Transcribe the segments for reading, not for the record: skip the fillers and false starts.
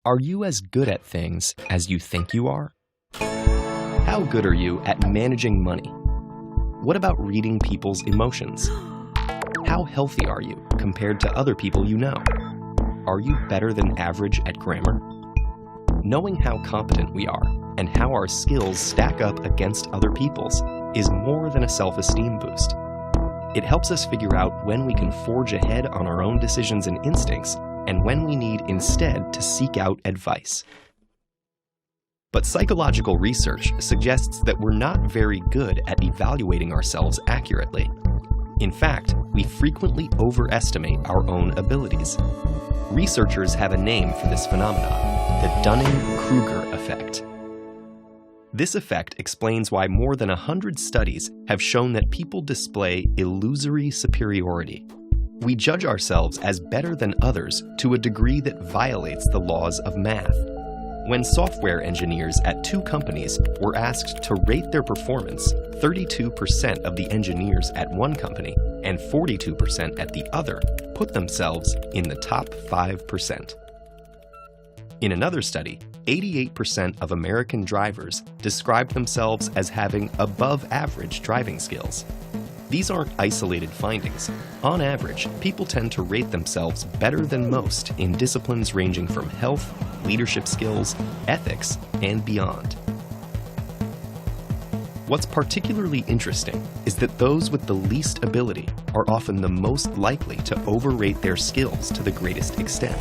Are you as good at things as you think you are? How good are you at managing money? What about reading people's emotions? How healthy are you compared to other people you know? Are you better than average at grammar? Knowing how competent we are and how our skills stack up against other people's is more than a self-esteem boost. It helps us figure out when we can forge ahead on our own decisions and instincts and when we need instead to seek out advice. But psychological research suggests that we're not very good at evaluating ourselves accurately. In fact, we frequently overestimate our own abilities. Researchers have a name for this phenomenon, the Dunning-Kruger effect. This effect explains why more than 100 studies have shown that people display illusory superiority. We judge ourselves as better than others to a degree that violates the laws of math. When software engineers at two companies were asked to rate their performance, 32% of the engineers at one company and 42% at the other put themselves in the top 5%. In another study, 88% of American drivers described themselves as having above-average driving skills. These aren't isolated findings. On average, people tend to rate themselves better than most in disciplines ranging from health, leadership skills, ethics, and beyond. What's particularly interesting is that those with the least ability are often the most likely to overrate their skills to the greatest extent.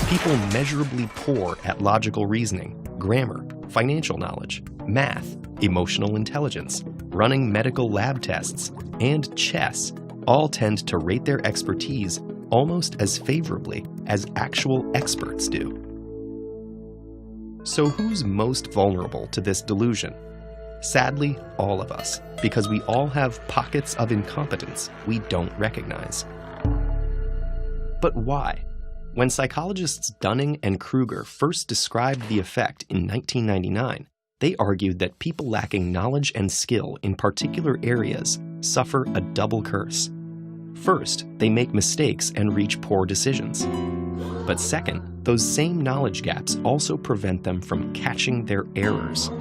People measurably poor at logical reasoning, grammar, financial knowledge, math, emotional intelligence, running medical lab tests, and chess all tend to rate their expertise almost as favorably as actual experts do. So who's most vulnerable to this delusion? Sadly, all of us, because we all have pockets of incompetence we don't recognize. But why? When psychologists Dunning and Kruger first described the effect in 1999, they argued that people lacking knowledge and skill in particular areas suffer a double curse. First, they make mistakes and reach poor decisions. But second, those same knowledge gaps also prevent them from catching their errors.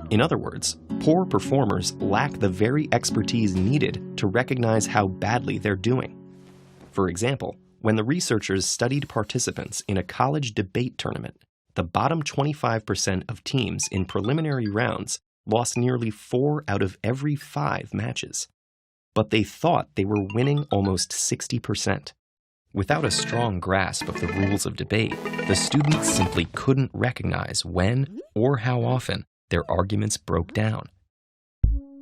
In other words, poor performers lack the very expertise needed to recognize how badly they're doing. For example, when the researchers studied participants in a college debate tournament, the bottom 25% of teams in preliminary rounds lost nearly 4 out of every 5 matches. But they thought they were winning almost 60%. Without a strong grasp of the rules of debate, the students simply couldn't recognize when or how often their arguments broke down.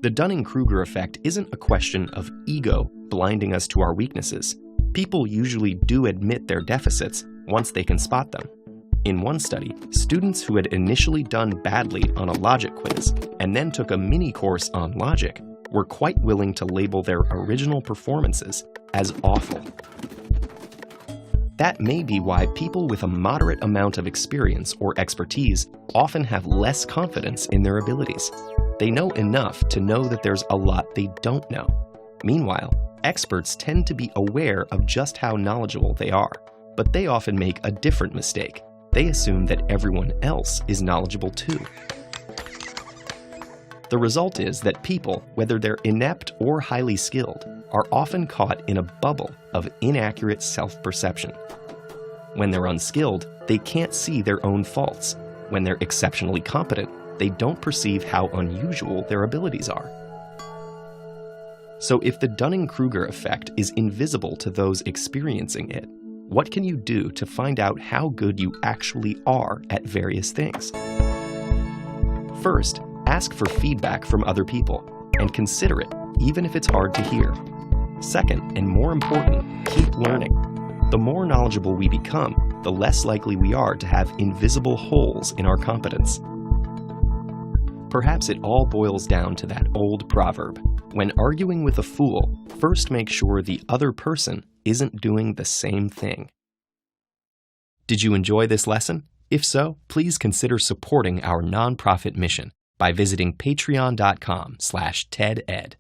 The Dunning-Kruger effect isn't a question of ego blinding us to our weaknesses. People usually do admit their deficits once they can spot them. In one study, students who had initially done badly on a logic quiz and then took a mini course on logic were quite willing to label their original performances as awful. That may be why people with a moderate amount of experience or expertise often have less confidence in their abilities. They know enough to know that there's a lot they don't know. Meanwhile, experts tend to be aware of just how knowledgeable they are, but they often make a different mistake. They assume that everyone else is knowledgeable too. The result is that people, whether they're inept or highly skilled, are often caught in a bubble of inaccurate self-perception. When they're unskilled, they can't see their own faults. When they're exceptionally competent, they don't perceive how unusual their abilities are. So if the Dunning-Kruger effect is invisible to those experiencing it, what can you do to find out how good you actually are at various things? First, ask for feedback from other people, and consider it, even if it's hard to hear. Second, and more important, keep learning. The more knowledgeable we become, the less likely we are to have invisible holes in our competence. Perhaps it all boils down to that old proverb: when arguing with a fool, first make sure the other person isn't doing the same thing. Did you enjoy this lesson? If so, please consider supporting our nonprofit mission by visiting patreon.com/TEDEd.